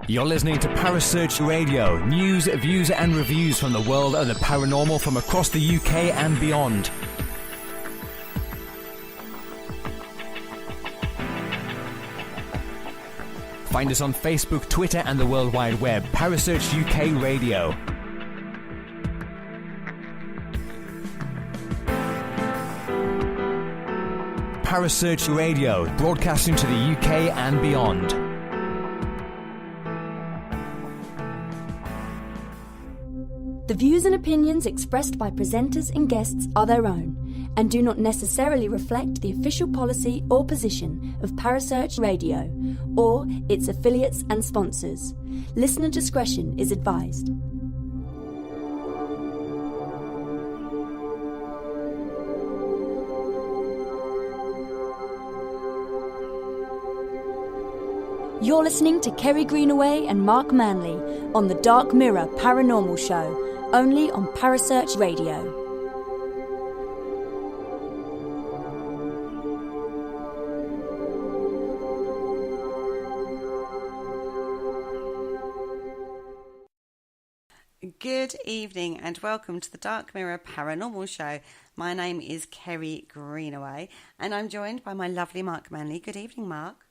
You're listening to Parasearch Radio, news, views and reviews from the world of the paranormal from across the UK and beyond. Find us on Facebook, Twitter and the World Wide Web. Parasearch UK Radio. Parasearch Radio, broadcasting to the UK and beyond. The views and opinions expressed by presenters and guests are their own and do not necessarily reflect the official policy or position of Parasearch Radio or its affiliates and sponsors. Listener discretion is advised. You're listening to Kerry Greenaway and Mark Manley on the Dark Mirror Paranormal Show, only on Parasearch Radio. Good evening and welcome to the Dark Mirror Paranormal Show. My name is Kerry Greenaway and I'm joined by my lovely Mark Manley. Good evening, Mark.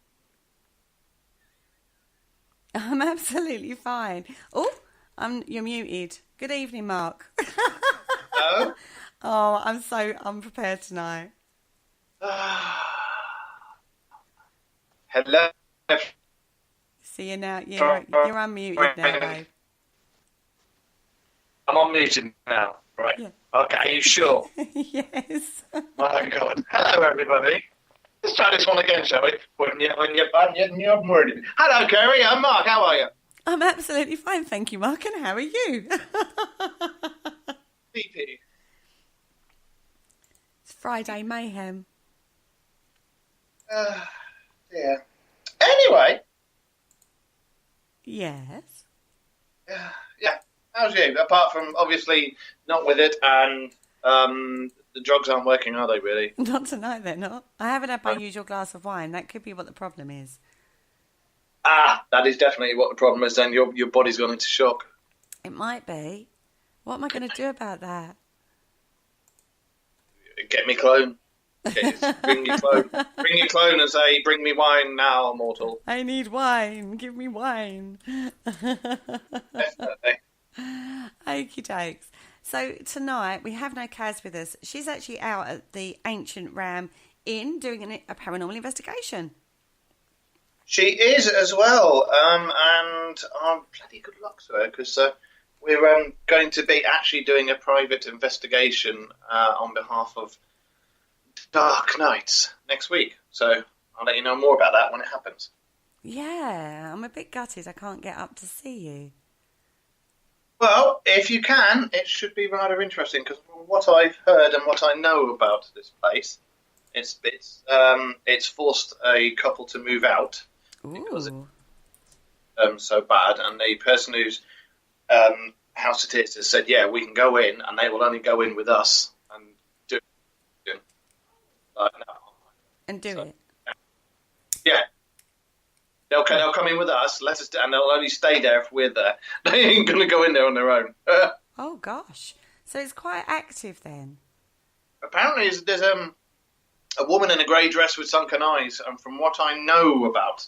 I'm absolutely fine. Oh, you're muted. Good evening, Mark. Hello? Oh, I'm so unprepared tonight. Hello? See you now. You're unmuted now, babe. I'm unmuted now. Right. Yeah. Okay, are you sure? Yes. Oh, God. Hello, everybody. Let's try this one again, shall we? When you're worried. Hello, Kerry. I'm Mark. How are you? I'm absolutely fine, thank you, Mark. And how are you? Sleepy. It's Friday mayhem. Yeah. Anyway. Yes. Yeah. How's you? Apart from, obviously, not with it and the drugs aren't working, are they, really? Not tonight, they're not. I haven't had my usual glass of wine. That could be what the problem is. That is definitely what the problem is then. Your body's gone into shock. It might be. What am I going to do about that? Get me clone. Bring your clone. Bring your clone and say, bring me wine now, mortal. I need wine. Give me wine. Definitely. Okie dokes. So tonight we have no Kaz with us. She's actually out at the Ancient Ram Inn doing a paranormal investigation. She is as well, and bloody good luck to her because we're going to be actually doing a private investigation on behalf of Dark Knights next week. So I'll let you know more about that when it happens. Yeah, I'm a bit gutted I can't get up to see you. Well, if you can, it should be rather interesting because from what I've heard and what I know about this place, it's forced a couple to move out. Ooh. Because it's so bad, and the person whose house it is has said, yeah, we can go in, and they will only go in with us and do it. No. And do it? Yeah. They'll come in with us, and they'll only stay there if we're there. They ain't going to go in there on their own. Oh, gosh. So it's quite active then? Apparently there's a woman in a grey dress with sunken eyes, and from what I know about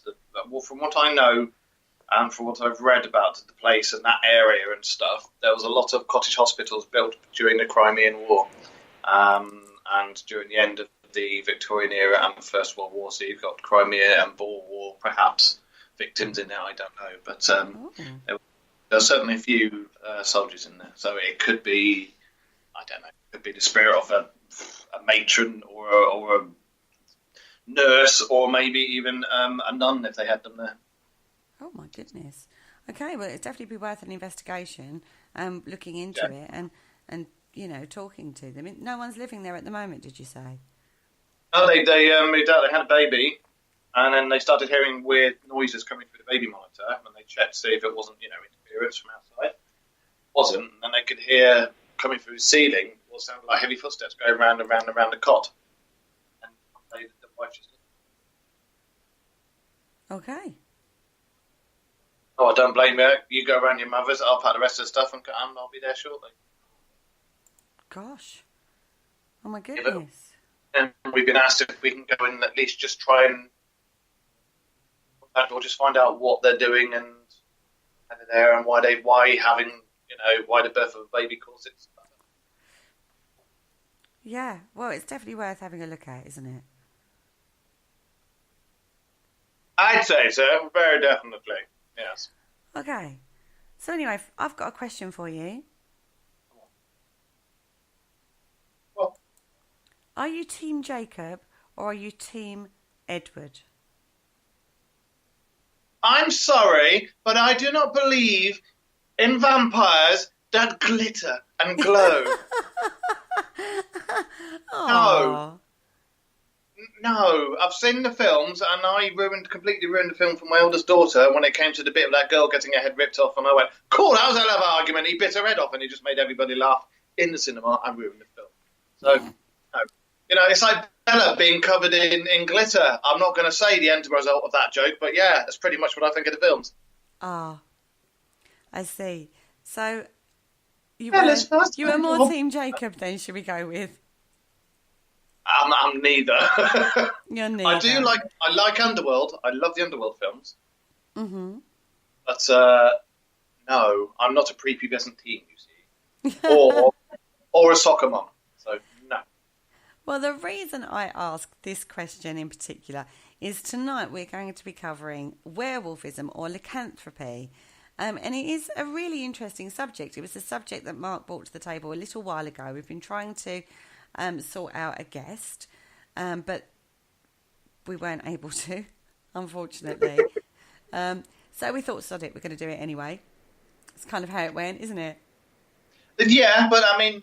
from what I've read about the place and that area and stuff, there was a lot of cottage hospitals built during the Crimean War and during the end of the Victorian era and the First World War. So you've got Crimea and Boer War, perhaps victims in there. I don't know, but there's certainly a few soldiers in there. So it could be, I don't know, it could be the spirit of a matron or a nurse, or maybe even a nun if they had them there. Oh my goodness. Okay, well, it'd definitely be worth an investigation, looking into it and talking to them. No one's living there at the moment, did you say? Oh, they moved out. They had a baby, and then they started hearing weird noises coming through the baby monitor, and they checked to see if it wasn't interference from outside. It wasn't, and they could hear coming through the ceiling will sound like heavy footsteps going round and round and round the cot. And the wife just... Okay. Oh, I don't blame you. You go around your mother's, I'll pack the rest of the stuff and I'll be there shortly. Gosh. Oh, my goodness. And we've been asked if we can go and at least just try and... or just find out what they're doing and how they're there and why the birth of a baby caused it. Yeah, well, it's definitely worth having a look at, isn't it? I'd say so, very definitely. Yes. Okay. So anyway, I've got a question for you. Well, are you Team Jacob or are you Team Edward? I'm sorry, but I do not believe in vampires that glitter and glow. No, I've seen the films, and I completely ruined the film for my oldest daughter when it came to the bit of that girl getting her head ripped off, and I went, cool, that was a hell of an argument. He bit her head off, and he just made everybody laugh in the cinema and ruined the film. So, no. It's like Bella being covered in glitter. I'm not going to say the end result of that joke, but yeah, that's pretty much what I think of the films. Ah, I see. So, you were more Team Jacob then, should we go with? I'm neither. You're neither. I like Underworld. I love the Underworld films. Mm-hmm. But no, I'm not a prepubescent teen, you see, or a soccer mom. So no. Well, the reason I asked this question in particular is tonight we're going to be covering werewolfism or lycanthropy. And it is a really interesting subject. It was a subject that Mark brought to the table a little while ago. We've been trying to sort out a guest, but we weren't able to, unfortunately. So we thought, sod it, we're going to do it anyway. It's kind of how it went, isn't it? Yeah, but I mean,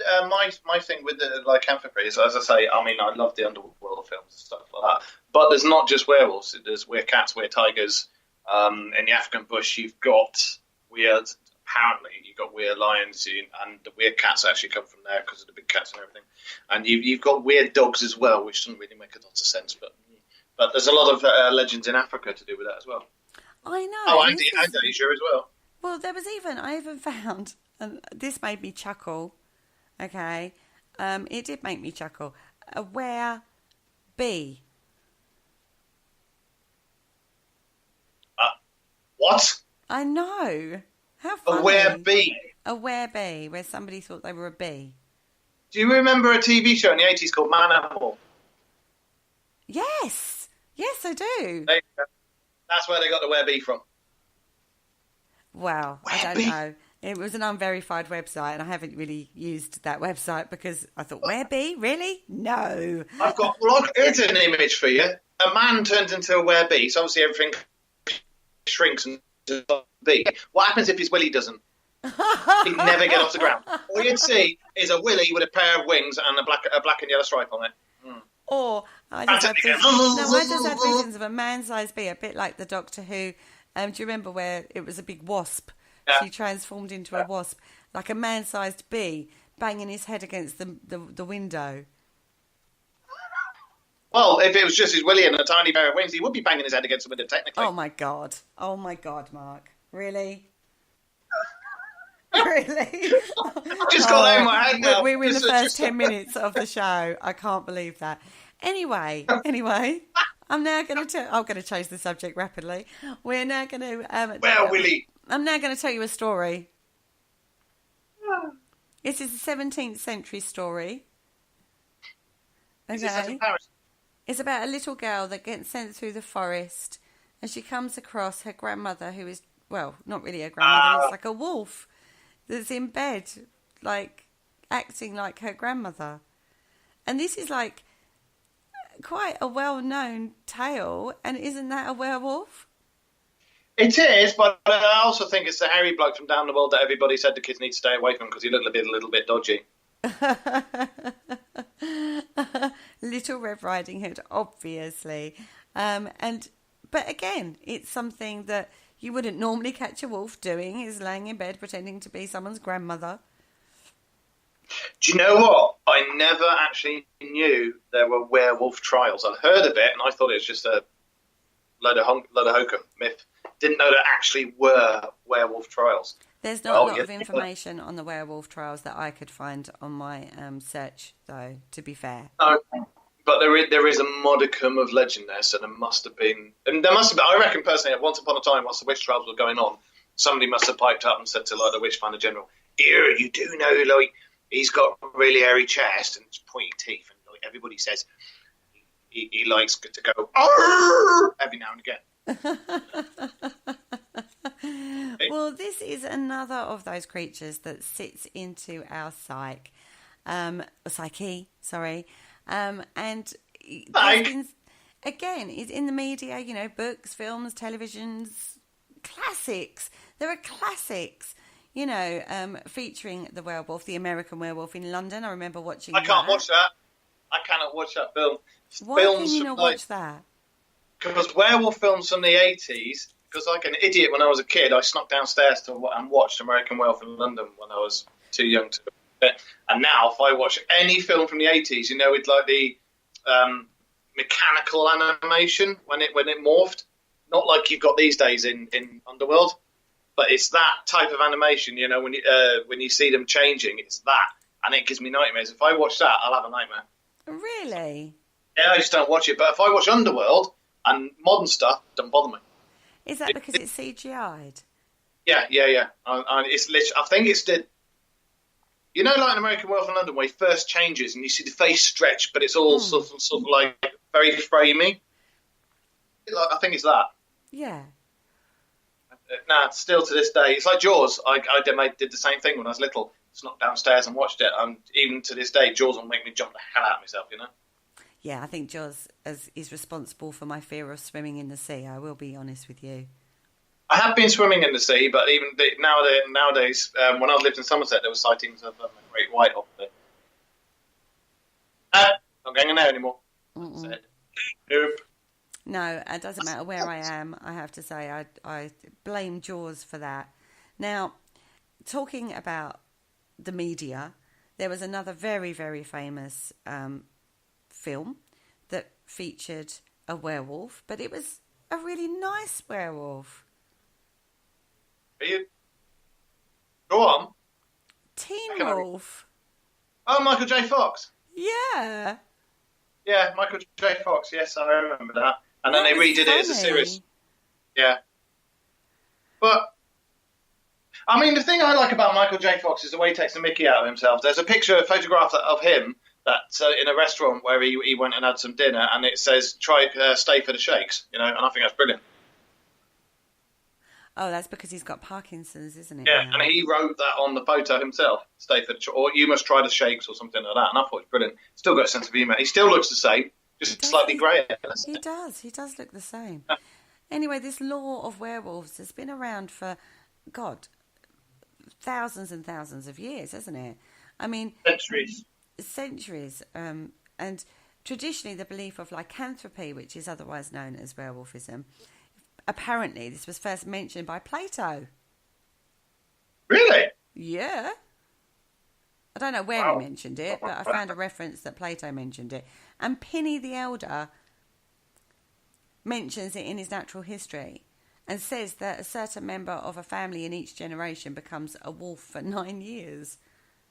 my thing with the lycanthropy is, as I say, I mean, I love the underworld films and stuff like that. But there's not just werewolves. There's werecats, weretigers. In the African bush, you've got weird. Apparently, you've got weird lions, and the weird cats actually come from there because of the big cats and everything. And you've got weird dogs as well, which doesn't really make a lot of sense. But there's a lot of legends in Africa to do with that as well. I know. Oh, and Asia as well. Well, I even found, and this made me chuckle. Okay, it did make me chuckle. A were-bee. What? I know. How funny. A were-bee? A were-bee, where somebody thought they were a bee. Do you remember a TV show in the 80s called Man-Animal? Yes. Yes, I do. That's where they got the were-bee from. Well, I don't know. It was an unverified website, and I haven't really used that website because I thought, were-bee? Really? No. Here's an image for you. A man turns into a were-bee, so obviously everything shrinks and bee. What happens if his willy doesn't? He'd never get off the ground. All you'd see is a willy with a pair of wings and a black and yellow stripe on it. Or I just had visions of a man-sized bee, a bit like the Doctor Who. Do you remember where it was a big wasp? Yeah. She transformed into a wasp, like a man-sized bee, banging his head against the window. Well, if it was just his willy and a tiny pair of wings, he would be banging his head against the window, technically. Oh, my God, Mark. Really? Really? I've just got that in my head now. We were in the first 10 minutes of the show. I can't believe that. Anyway, I'm now going to change the subject rapidly. We're now going to... Willie. I'm now going to tell you a story. This is a 17th century story. Okay. Is this set in Paris? It's about a little girl that gets sent through the forest, and she comes across her grandmother, who is, well, not really a grandmother, it's like a wolf that's in bed, like, acting like her grandmother. And this is, like, quite a well-known tale, and isn't that a werewolf? It is, but I also think it's the hairy bloke from down the world that everybody said the kids need to stay away from because he looked a little bit dodgy. Little Red Riding Hood, obviously. But again, it's something that you wouldn't normally catch a wolf doing, is laying in bed pretending to be someone's grandmother. Do you know what? I never actually knew there were werewolf trials. I'd heard of it, and I thought it was just a load of hokum myth. Didn't know there actually were werewolf trials. There's not a lot of information on the werewolf trials that I could find on my search, though, to be fair. No, but there is a modicum of legend there, so there must have been... And there must have been, I reckon, personally, once upon a time, whilst the witch trials were going on, somebody must have piped up and said to, like, the witch finder general, "Here, you do know, like, he's got a really hairy chest and pointy teeth, and like, everybody says he likes to go, Arr! Every now and again." Well, this is another of those creatures that sits into our psyche, and again, is in the media, you know, books, films, televisions, classics. There are classics, you know, featuring the werewolf, the American Werewolf in London. I remember watching I can't watch that. I cannot watch that film. Why can you not watch that? Because werewolf films from the 80s, because like an idiot when I was a kid, I snuck downstairs and watched American Werewolf in London when I was too young to. And now, if I watch any film from the 80s, you know, with like the mechanical animation when it morphed, not like you've got these days in Underworld, but it's that type of animation. You know, when you see them changing, it's that, and it gives me nightmares. If I watch that, I'll have a nightmare. Really? Yeah, I just don't watch it. But if I watch Underworld and modern stuff, don't bother me. Is that because it's CGI'd? Yeah. It's literally, I think it's the, you know, like an American Werewolf in London where he first changes and you see the face stretch, but it's all sort of like very framey. I think it's that. Yeah. Still to this day, it's like Jaws. I did the same thing when I was little. Snuck downstairs and watched it, and even to this day, Jaws will make me jump the hell out of myself, you know? Yeah, I think Jaws is responsible for my fear of swimming in the sea. I will be honest with you. I have been swimming in the sea, but even nowadays, when I lived in Somerset, there were sightings of a great white off there. Not going in there anymore. Said, nope. No, it doesn't matter where I am. I have to say, I blame Jaws for that. Now, talking about the media, there was another very, very famous film that featured a werewolf, but it was a really nice werewolf. Are you? Go on. Teen Wolf. Oh, Michael J. Fox. Yeah. Yeah, Michael J. Fox. Yes, I remember that. And then they redid it as a series. Yeah. But I mean, the thing I like about Michael J. Fox is the way he takes the mickey out of himself. There's a photograph of him that's in a restaurant where he went and had some dinner, and it says, stay for the shakes, you know, and I think that's brilliant. Oh, that's because he's got Parkinson's, isn't it? Yeah, and he wrote that on the photo himself, stay for the or you must try the shakes or something like that, and I thought it was brilliant. Still got a sense of humour. He still looks the same, just slightly greyer. He does look the same. Yeah. Anyway, this lore of werewolves has been around for, God, thousands and thousands of years, hasn't it? I mean, centuries. And traditionally, the belief of lycanthropy, which is otherwise known as werewolfism, apparently this was first mentioned by Plato. Really? Yeah. I don't know where he mentioned it, but I found a reference that Plato mentioned it. And Pliny the Elder mentions it in his Natural History and says that a certain member of a family in each generation becomes a wolf for 9 years.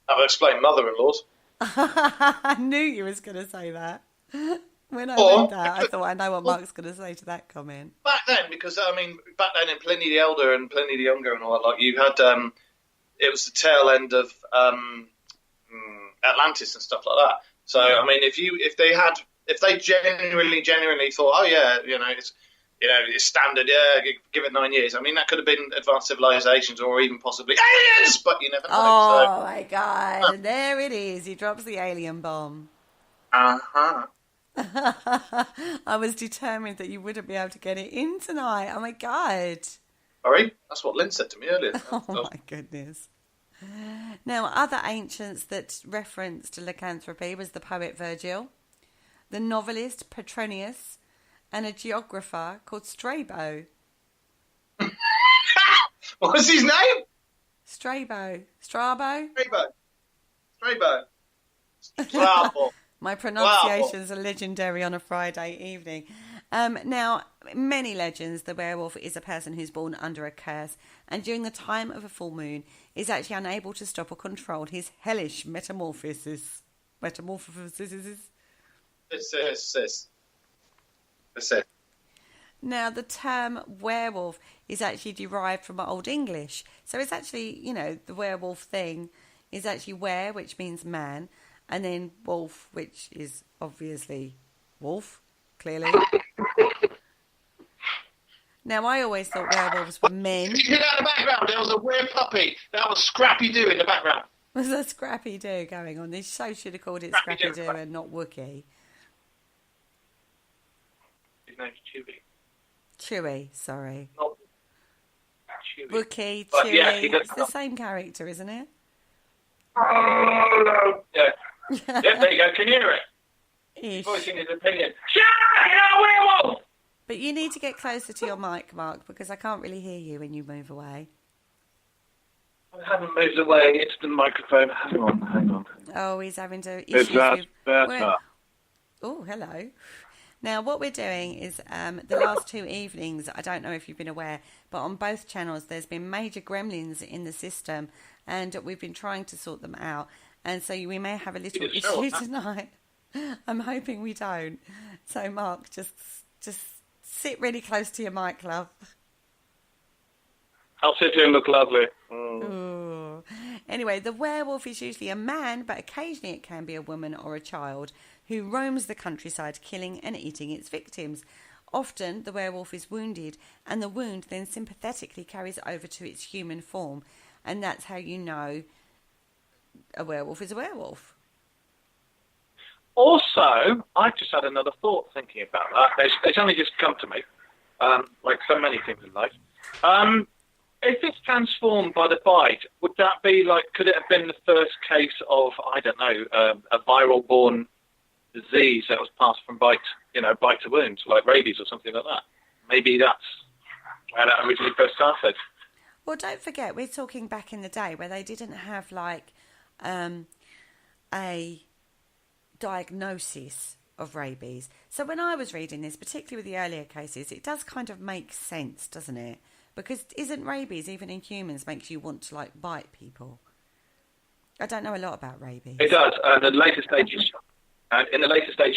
That would explain mother-in-laws. I knew you was going to say that. When I read that, I thought, I know what Mark's going to say to that comment. Back then, because, I mean, back then in Pliny the Elder and Pliny the Younger and all that, like, you had, it was the tail end of Atlantis and stuff like that. So, I mean, if they genuinely thought, oh, yeah, it's standard, yeah, give it 9 years. I mean, that could have been advanced civilizations or even possibly aliens, but you never know. Oh, my God. And there it is. He drops the alien bomb. Uh-huh. I was determined that you wouldn't be able to get it in tonight. Oh, my God. Sorry? That's what Lynn said to me earlier. Oh, my goodness. Now, other ancients that referenced lycanthropy was the poet Virgil, the novelist Petronius, and a geographer called Strabo. What was his name? Strabo. Strabo. Strabo. My pronunciations are legendary on a Friday evening. Now, many legends, the werewolf is a person who's born under a curse and during the time of a full moon is actually unable to stop or control his hellish metamorphosis. Now, the term werewolf is actually derived from Old English. So it's actually, the werewolf thing is actually were, which means man, and then wolf, which is obviously wolf, clearly. Now, I always thought werewolves were men. You hear that in the background? There was a weird puppy. That was Scrappy-Doo in the background. There's a Scrappy-Doo going on. This show should have called it Scrappy-Doo and not Wookie. His name's Chewie. Chewie, sorry. Not Chewie. Wookie, But Chewie. yeah, It's the same character, isn't it? Oh, no. Yeah. Yeah, there you go. Can you hear it? Ish. Voicing his opinion. Shut up, you're a werewolf! But you need to get closer to your mic, Mark, because I can't really hear you when you move away. I haven't moved away. It's the microphone. Hang on. Oh, he's having to Is issues that with... better? Oh, hello. Now, what we're doing is the last 2 evenings, I don't know if you've been aware, but on both channels there's been major gremlins in the system and we've been trying to sort them out. And so we may have a little issue tonight. I'm hoping we don't. So, Mark, just sit really close to your mic, love. I'll sit here and look lovely. Ooh. Anyway, the werewolf is usually a man, but occasionally it can be a woman or a child who roams the countryside killing and eating its victims. Often the werewolf is wounded and the wound then sympathetically carries over to its human form. And that's how you know a werewolf is a werewolf. Also, I've just had another thought thinking about that. It's only just come to me, like so many things in life. If it's transformed by the bite, would that be like, could it have been the first case of, I don't know, a viral-born disease that was passed from bite to wound, like rabies or something like that? Maybe that's where that originally first started. Well, don't forget, we're talking back in the day where they didn't have like a diagnosis of rabies. So when I was reading this, particularly with the earlier cases, it does kind of make sense, doesn't it? Because isn't rabies, even in humans, makes you want to like bite people? I don't know a lot about rabies. It does. In the later stages,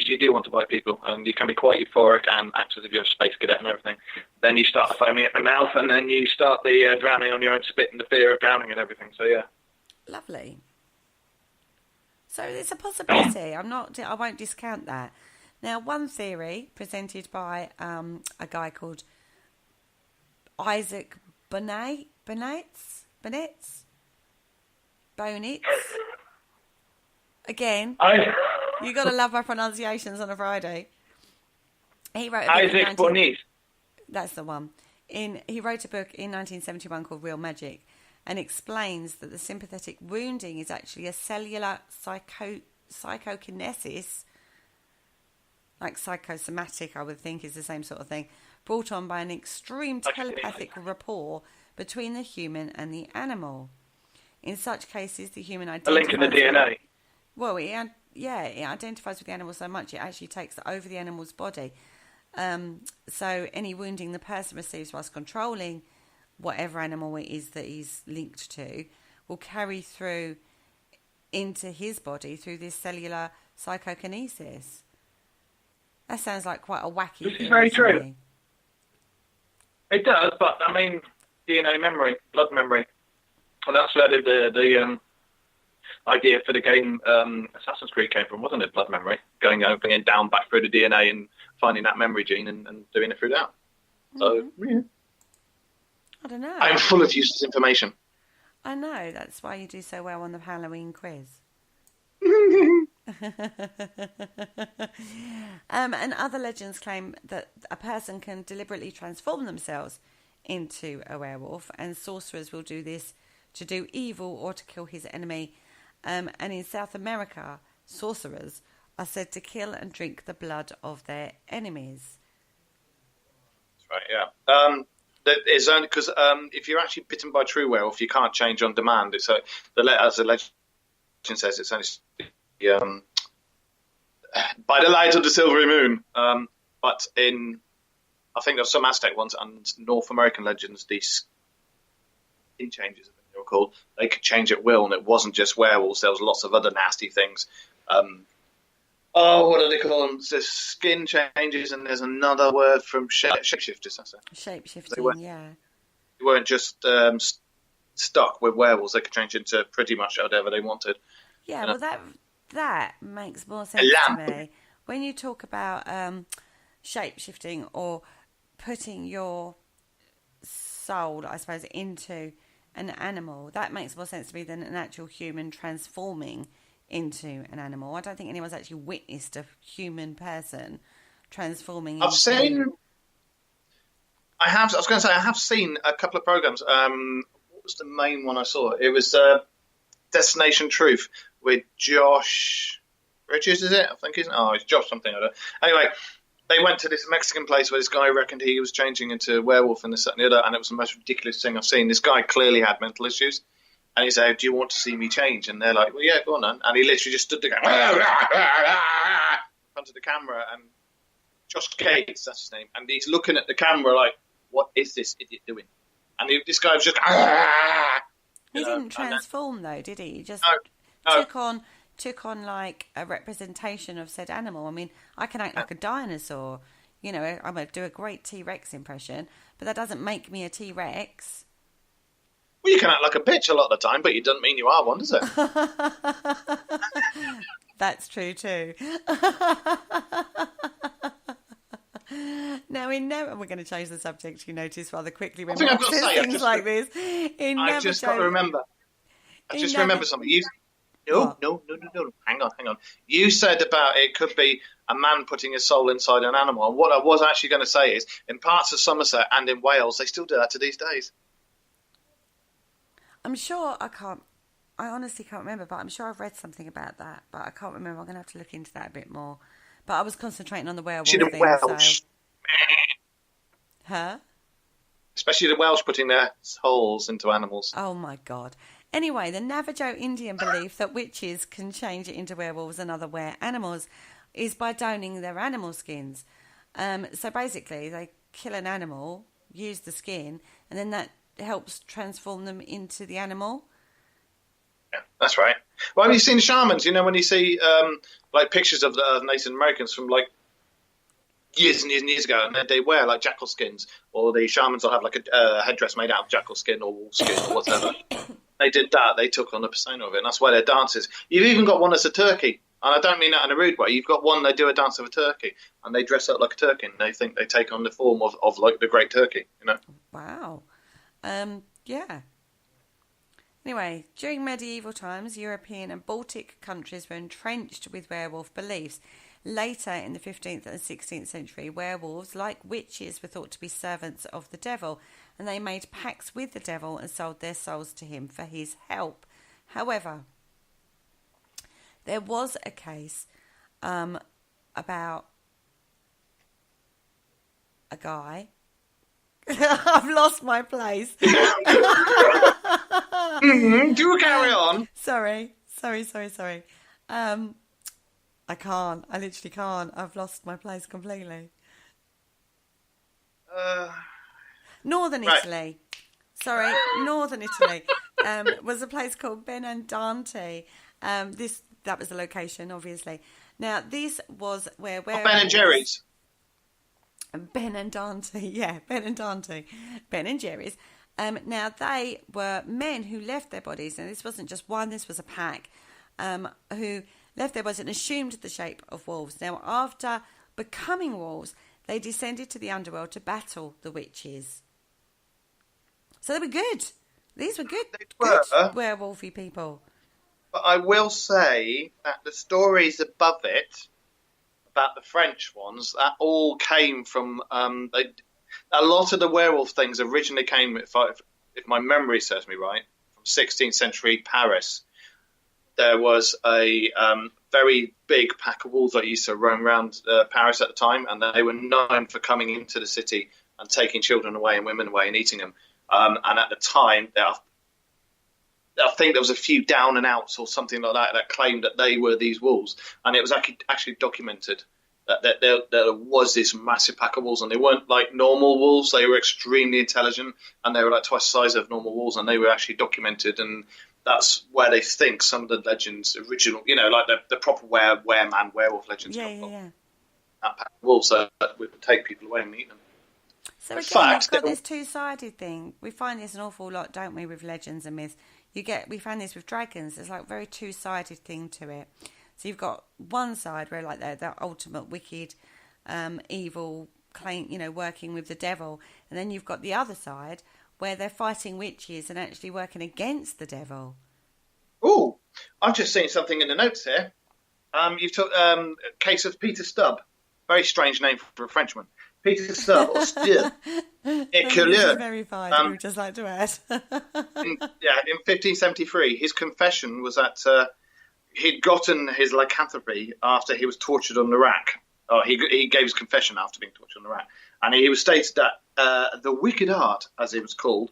you do want to bite people, and you can be quite euphoric and act as if you're a space cadet and everything. Then you start foaming at the mouth, and then you start the drowning on your own spit and the fear of drowning and everything. So yeah. Lovely. So it's a possibility. I won't discount that. Now, one theory presented by a guy called Isaac Bonitz. Again, you got to love my pronunciations on a Friday. He wrote a book Isaac Bonitz. That's the one. He wrote a book in 1971 called Real Magic, and explains that the sympathetic wounding is actually a cellular psychokinesis, like psychosomatic, I would think is the same sort of thing, brought on by an extreme telepathic rapport between the human and the animal. In such cases, the human identifies... A link in the DNA. Well, it identifies with the animal so much it actually takes over the animal's body. So any wounding the person receives whilst controlling whatever animal it is that he's linked to will carry through into his body through this cellular psychokinesis. That sounds like quite a wacky thing. This is very true. It does, but I mean, DNA memory, blood memory. And that's where the idea for the game Assassin's Creed came from, wasn't it? Blood memory. Going down back through the DNA and finding that memory gene and doing it through that. So, yeah. I don't know. I'm full of useless information. I know. That's why you do so well on the Halloween quiz. And other legends claim that a person can deliberately transform themselves into a werewolf, and sorcerers will do this to do evil or to kill his enemy. And in South America, sorcerers are said to kill and drink the blood of their enemies. That's right, yeah. It's only because if you're actually bitten by a true werewolf, you can't change on demand. It's the legend says it's only by the light of the silvery moon. But in, I think there's some Aztec ones and North American legends, these skin changes, I think they were called, they could change at will, and it wasn't just werewolves. There was lots of other nasty things. What do they call them? There's skin changes, and there's another word from shapeshifters. That's it. Shapeshifting, yeah. They weren't just stuck with werewolves. They could change into pretty much whatever they wanted. Yeah, well, that makes more sense to me. When you talk about shape-shifting or putting your soul, I suppose, into an animal, that makes more sense to me than an actual human transforming into an animal. I don't think anyone's actually witnessed a human person transforming into... I have seen a couple of programs. What was the main one I saw? It was Destination Truth with Josh Bridges, is it? I think it's Josh something. I don't know. Anyway, they went to this Mexican place where this guy reckoned he was changing into a werewolf and this, that, and the other, and it was the most ridiculous thing I've seen. This guy clearly had mental issues, and he said, "Do you want to see me change?" And they're like, "Well, yeah, go on then." And he literally just stood there going, in front of the camera, and Josh Gates, that's his name, and he's looking at the camera like, "What is this idiot doing?" And this guy was just... He didn't transform, though, did he? He just took on like a representation of said animal. I mean, I can act like a dinosaur. You know, I'm going to do a great T-Rex impression, but that doesn't make me a T-Rex. Well, you can act like a bitch a lot of the time, but it doesn't mean you are one, does it? That's true, too. Now, we're going to change the subject, you notice, rather quickly when Mark says things like this. I've just got to remember. I just remember something. No. Hang on. You said about it could be a man putting his soul inside an animal. And what I was actually going to say is, in parts of Somerset and in Wales, they still do that to these days. I'm sure I honestly can't remember, but I'm sure I've read something about that. But I can't remember. I'm going to have to look into that a bit more. But I was concentrating on the werewolf thing. Welsh. So... Huh? Especially the Welsh putting their souls into animals. Oh, my God. Anyway, the Navajo Indian belief that witches can change it into werewolves and other animals is by donning their animal skins. So basically, they kill an animal, use the skin, and then that helps transform them into the animal. Yeah, that's right. Well, have you seen shamans? You know, when you see like pictures of the Native Americans from like years and years and years ago, and they wear like jackal skins, or the shamans will have like a headdress made out of jackal skin or wolf skin or whatever. They did that. They took on the persona of it, and that's why their dances. You've even got one that's a turkey, and I don't mean that in a rude way. You've got one, they do a dance of a turkey, and they dress up like a turkey, and they think they take on the form of like the great turkey, you know? Wow. Yeah. Anyway, during medieval times, European and Baltic countries were entrenched with werewolf beliefs. Later, in the 15th and 16th century, werewolves, like witches, were thought to be servants of the devil, and they made pacts with the devil and sold their souls to him for his help. However, there was a case about a guy. I've lost my place. Do carry on. Sorry. I can't. I literally can't. I've lost my place completely. Northern Italy. Sorry, Northern Italy. Was a place called Benandante. That was the location, obviously. Now, this was where Ben and Jerry's. Benandante, yeah, Benandante. Ben and Jerry's. Now, they were men who left their bodies, and this wasn't just one, this was a pack, who left their bodies and assumed the shape of wolves. Now, after becoming wolves, they descended to the underworld to battle the witches. So they were good. These were good, good werewolfy people. But I will say that the stories above it, about the French ones, that all came from... a lot of the werewolf things originally came, if my memory serves me right, from 16th century Paris. There was a very big pack of wolves that used to roam around Paris at the time, and they were known for coming into the city and taking children away and women away and eating them. And at the time, I think there was a few down and outs or something like that claimed that they were these wolves, and it was actually documented that there was this massive pack of wolves, and they weren't like normal wolves. They were extremely intelligent, and they were like twice the size of normal wolves, and they were actually documented. And that's where they think some of the legends, original, like the proper werewolf legends come from. Yeah. That pack of wolves that would take people away and eat them. So again, you've got this two-sided thing. We find this an awful lot, don't we, with legends and myths? We find this with dragons. There's like a very two-sided thing to it. So you've got one side where like they're the ultimate wicked, evil, working with the devil, and then you've got the other side where they're fighting witches and actually working against the devil. Oh, I've just seen something in the notes here. You've took a case of Peter Stubb. Very strange name for a Frenchman. Peter Stubb, or Stubb. Verified, we would just like to add. in 1573, his confession was that he'd gotten his lycanthropy after he was tortured on the rack. He gave his confession after being tortured on the rack. And he was stated that the wicked art, as it was called,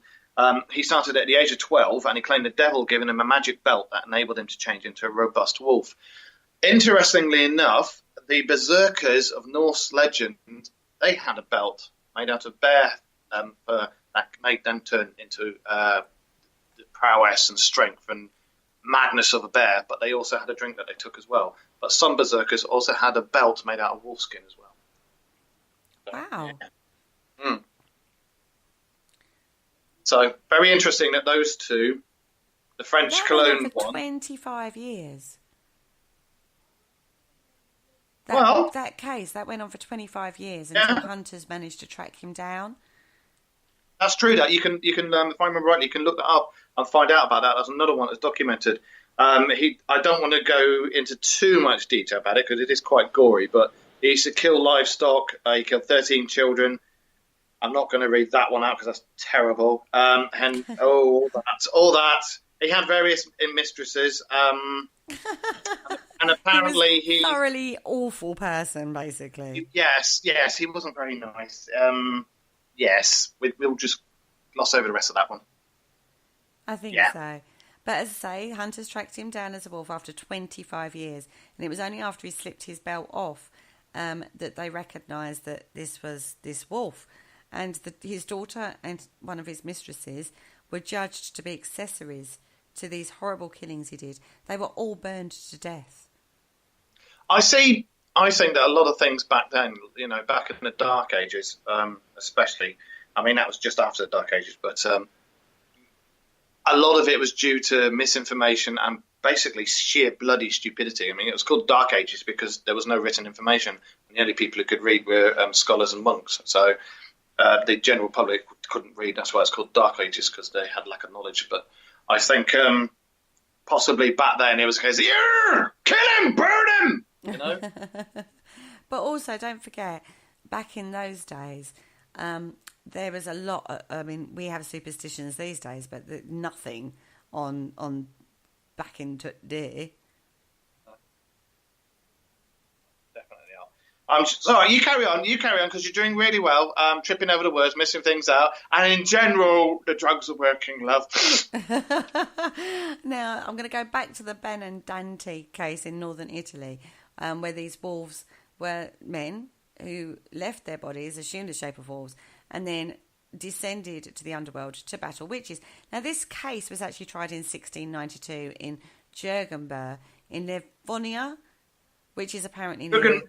he started at the age of 12, and he claimed the devil giving him a magic belt that enabled him to change into a robust wolf. Interestingly enough, the berserkers of Norse legend, they had a belt made out of bear fur that made them turn into the prowess and strength and madness of a bear, but they also had a drink that they took as well. But some berserkers also had a belt made out of wolfskin as well. Wow. Yeah. So, very interesting that those two, the French Cologne one... 25 years. That case, that went on for 25 years until hunters managed to track him down. That's true. That you can, if I remember rightly, you can look that up and find out about that. That's another one that's documented. I don't want to go into too much detail about it because it is quite gory, but he used to kill livestock. He killed 13 children. I'm not going to read that one out because that's terrible. And all that. He had various mistresses. And apparently he was a thoroughly awful person, basically. Yes, he wasn't very nice. We'll just gloss over the rest of that one. I think so. But as I say, hunters tracked him down as a wolf after 25 years. And it was only after he slipped his belt off that they recognised that this was this wolf. And his daughter and one of his mistresses were judged to be accessories to these horrible killings he did. They were all burned to death. I think that a lot of things back then, back in the Dark Ages, especially, I mean, that was just after the Dark Ages, but a lot of it was due to misinformation and basically sheer bloody stupidity. I mean, it was called Dark Ages because there was no written information, and the only people who could read were scholars and monks. So the general public couldn't read. That's why it's called Dark Ages, because they had lack of knowledge. But I think possibly back then it was a case of, yeah, kill him, burn him, But also, don't forget, back in those days, there was a lot. I mean, we have superstitions these days, but nothing on back in day. Definitely not. Sorry, you carry on, because you're doing really well. Tripping over the words, missing things out, and in general, the drugs are working, love. Now, I'm going to go back to the Benedante case in northern Italy, where these wolves were men who left their bodies, assumed the shape of wolves, and then descended to the underworld to battle witches. Now, this case was actually tried in 1692 in Jürgenberg in Livonia, which is apparently near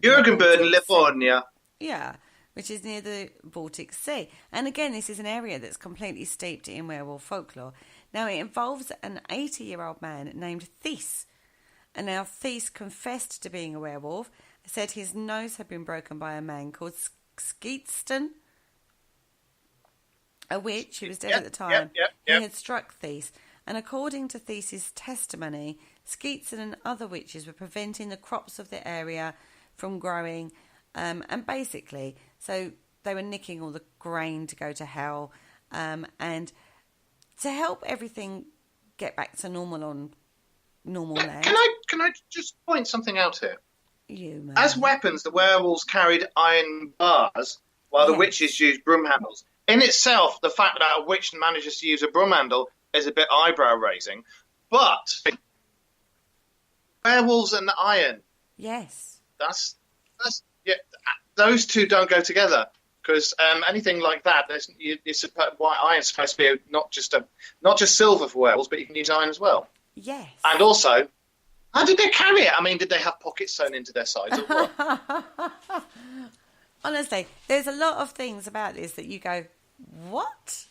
Jürgenberg in Livonia. Yeah, which is near the Baltic Sea. And again, this is an area that's completely steeped in werewolf folklore. Now, it involves an 80-year-old man named Thies. And now Thies confessed to being a werewolf, said his nose had been broken by a man called Skeetston, a witch who was dead at the time. He had struck Thies. And according to Thies' testimony, Skeetston and other witches were preventing the crops of the area from growing. And basically, so they were nicking all the grain to go to hell. And to help everything get back to normal on normal land. Can I just point something out here? You, man. As weapons, the werewolves carried iron bars, while the witches used broom handles. In itself, the fact that a witch manages to use a broom handle is a bit eyebrow raising. But werewolves and iron, Yes. that's yeah, those two don't go together. Because anything like that, iron's supposed to be not just silver for werewolves, but you can use iron as well. Yes. And also, how did they carry it? I mean, did they have pockets sewn into their sides or what? Honestly, there's a lot of things about this that you go, what?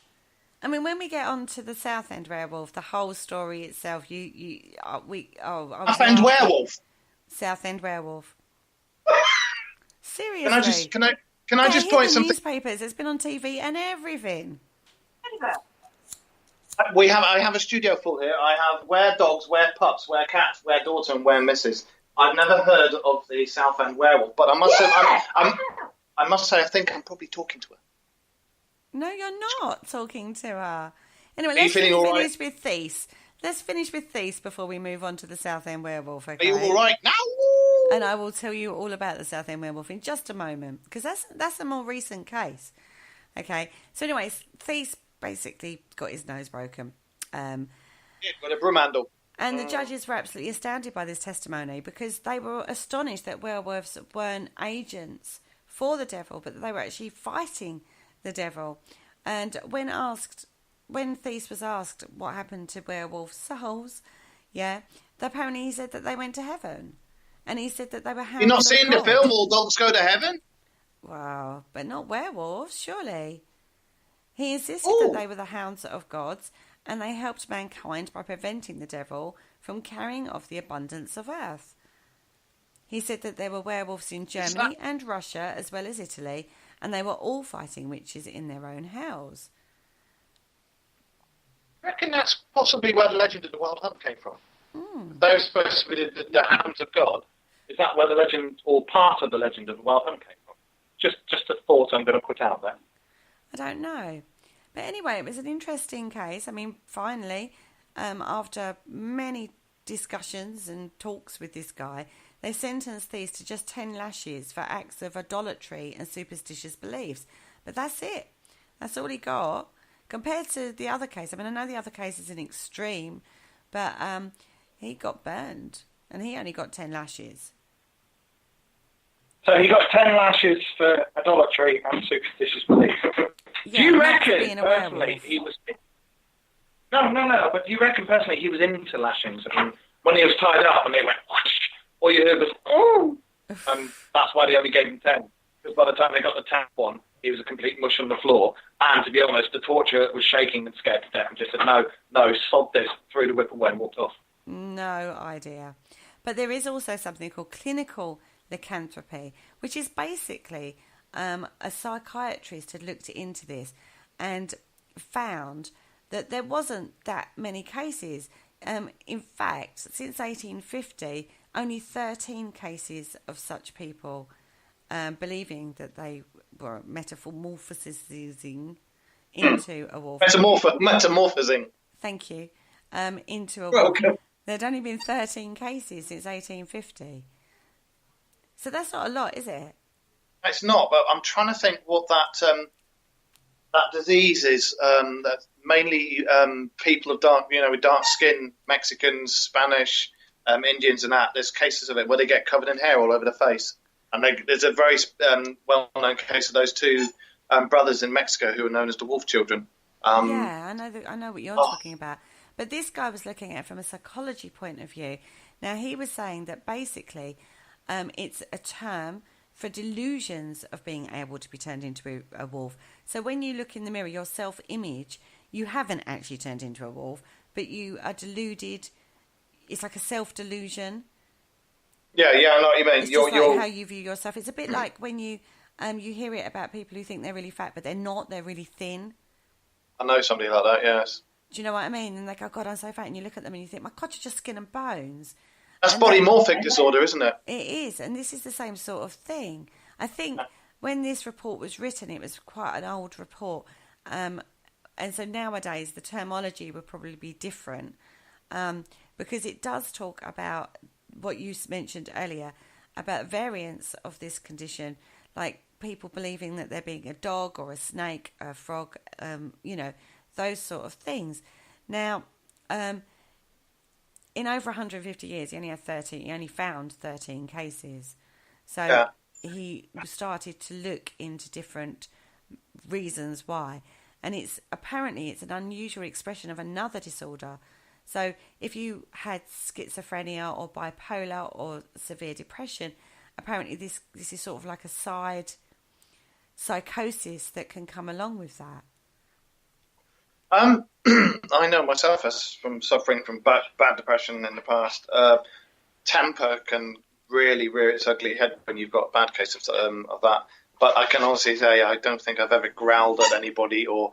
I mean, when we get on to the Southend werewolf, the whole story itself, Southend werewolf. Southend werewolf. Seriously. Can I just point something? Newspapers. It's been on TV and everything. I have a studio full here. I have where dogs, where pups, where cats, where daughter, and where missus. I've never heard of the Southend werewolf, but I must say, I think I'm probably talking to her. No, you're not talking to her. Anyway, Are you let's feeling all right? finish with Thies. Let's finish with Thies before we move on to the Southend werewolf. Okay? Are you all right now? And I will tell you all about the Southend werewolf in just a moment, because that's a more recent case. Okay. So, anyways, Thies basically got his nose broken. Yeah, got a broom handle. And the judges were absolutely astounded by this testimony, because they were astonished that werewolves weren't agents for the devil, but that they were actually fighting the devil. And when Thies was asked what happened to werewolf souls, apparently he said that they went to heaven. And he said that they were hounds. You're not seeing the film All Dogs Go to Heaven? Wow, but not werewolves, surely. He insisted that they were the hounds of gods, and they helped mankind by preventing the devil from carrying off the abundance of earth. He said that there were werewolves in Germany and Russia, as well as Italy, and they were all fighting witches in their own hells. I reckon that's possibly where the legend of the Wild Hunt came from. Those supposed to be the hounds of God. Is that where the legend, or part of the legend of the Wild Hunt came from? Just a thought I'm going to put out there. I don't know. But anyway, it was an interesting case. I mean, finally, after many discussions and talks with this guy, they sentenced Thies to just 10 lashes for acts of idolatry and superstitious beliefs. But that's it. That's all he got. Compared to the other case, I mean, I know the other case is an extreme, but he got burned, and he only got 10 lashes. So he got 10 lashes for idolatry and superstitious beliefs. Yeah, do you reckon, personally, werewolf. he was... No, but do you reckon, personally, he was into lashings? I mean, when he was tied up and they went, whoosh, all you heard was, oh! And that's why they only gave him 10. Because by the time they got the 10th one, he was a complete mush on the floor. And to be honest, the torturer was shaking and scared to death and just said, no, sod this, threw the whip away and walked off. No idea. But there is also something called clinical lycanthropy, which is basically a psychiatrist had looked into this and found that there wasn't that many cases. In fact, since 1850, only 13 cases of such people believing that they were metamorphosing into a wolf. Metamorphosing. Thank you. Into a wolf. There'd only been 13 cases since 1850. So that's not a lot, is it? It's not, but I'm trying to think what that disease is. That mainly people of with dark skin, Mexicans, Spanish, Indians, and that. There's cases of it where they get covered in hair all over the face, and there's a very well-known case of those two brothers in Mexico who are known as the Wolf Children. I know what you're talking about. But this guy was looking at it from a psychology point of view. Now, he was saying that basically it's a term for delusions of being able to be turned into a wolf. So when you look in the mirror, your self-image, you haven't actually turned into a wolf, but you are deluded. It's like a self-delusion. Yeah, I know what you mean. It's just like how you view yourself. It's a bit like when you hear it about people who think they're really fat, but they're not. They're really thin. I know somebody like that, yes. Do you know what I mean? And they go, God, I'm so fat. And you look at them and you think, my God, you're just skin and bones. That's polymorphic disorder, isn't it? It is. And this is the same sort of thing. I think when this report was written, it was quite an old report. And so nowadays, the terminology would probably be different because it does talk about what you mentioned earlier, about variants of this condition, like people believing that they're being a dog or a snake, or a frog, those sort of things. Now, in over 150 years, he only found 13 cases. So he started to look into different reasons why. And it's an unusual expression of another disorder. So if you had schizophrenia or bipolar or severe depression, apparently this is sort of like a side psychosis that can come along with that. I know myself as from suffering from bad depression in the past. Temper can really rear its ugly head when you've got bad cases of that. But I can honestly say I don't think I've ever growled at anybody, or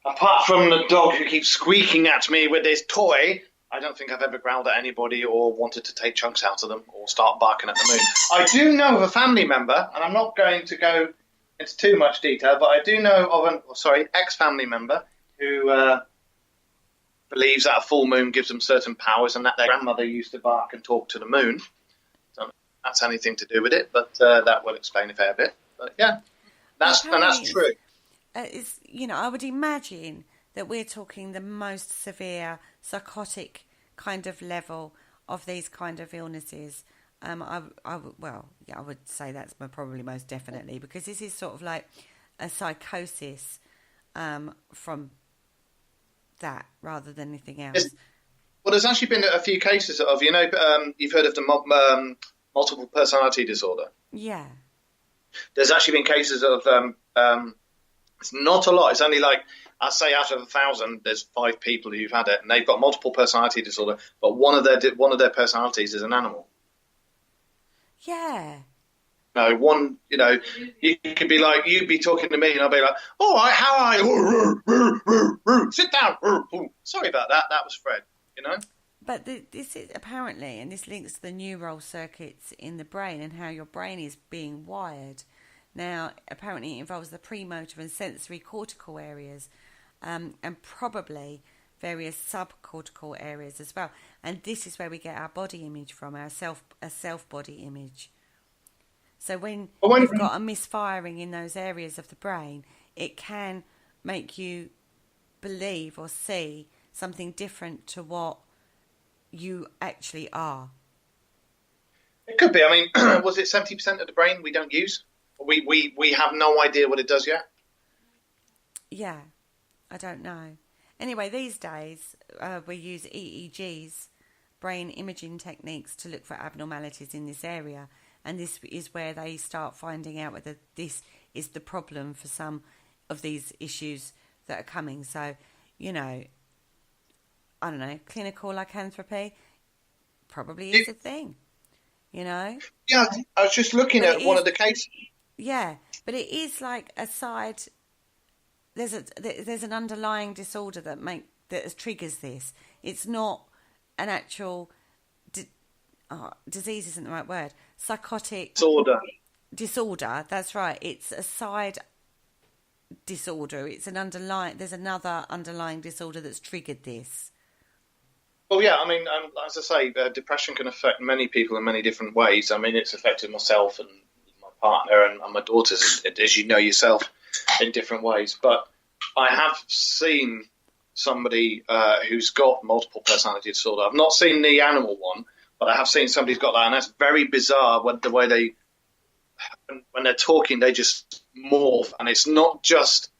apart from the dog who keeps squeaking at me with his toy, I don't think I've ever growled at anybody or wanted to take chunks out of them or start barking at the moon. I do know of a family member, and I'm not going to go into too much detail, but I do know of ex-family member who believes that a full moon gives them certain powers and that their grandmother used to bark and talk to the moon. Don't know if that's anything to do with it, but that will explain a fair bit. But yeah, that's true. I would imagine that we're talking the most severe psychotic kind of level of these kind of illnesses. I would say that's probably most definitely, because this is sort of like a psychosis from that rather than anything else. Well, there's actually been a few cases of, you've heard of the multiple personality disorder. Yeah. There's actually been cases of, it's not a lot. It's only like, I'd say out of 1,000, there's 5 people who've had it, and they've got multiple personality disorder, but one of their personalities is an animal. Yeah. You could be like, you'd be talking to me, and I'll be like, all right, how are you? Sit down. Sorry about that. That was Fred, But this is apparently, and this links to the neural circuits in the brain and how your brain is being wired. Now, apparently it involves the premotor and sensory cortical areas, and probably various subcortical areas as well. And this is where we get our body image from, our self body image. So when you've got a misfiring in those areas of the brain, it can make you believe or see something different to what you actually are. It could be. I mean, was it 70% of the brain we don't use? We have no idea what it does yet. Yeah, I don't know. Anyway, these days we use EEGs, brain imaging techniques, to look for abnormalities in this area. And this is where they start finding out whether this is the problem for some of these issues that are coming. So, I don't know, clinical lycanthropy probably is a thing, Yeah, I was just looking at one of the cases. Yeah, but it is like a side. There's an underlying disorder that triggers this. It's not an actual disease. Isn't the right word? Psychotic disorder. That's right. It's a side disorder. It's an underlying. There's another underlying disorder that's triggered this. Well, yeah. I mean, as I say, depression can affect many people in many different ways. I mean, it's affected myself and my partner and my daughters, as you know yourself, in different ways. But I have seen somebody who's got multiple personality disorder. I've not seen the animal one, but I have seen somebody who's got that, and that's very bizarre. The way when they're talking, they just morph, and it's not just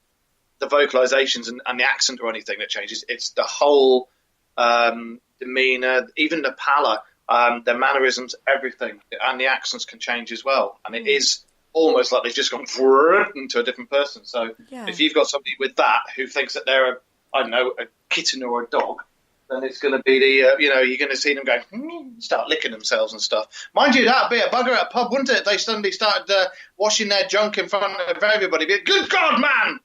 the vocalizations and the accent or anything that changes. It's the whole demeanor, even the pallor, their mannerisms, everything, and the accents can change as well. And it is almost like they've just gone into a different person. So if you've got somebody with that who thinks that they're a kitten or a dog, then it's going to be you're going to see them go, start licking themselves and stuff. Mind you, that'd be a bugger at a pub, wouldn't it? If they suddenly started washing their junk in front of everybody. Be good God, man,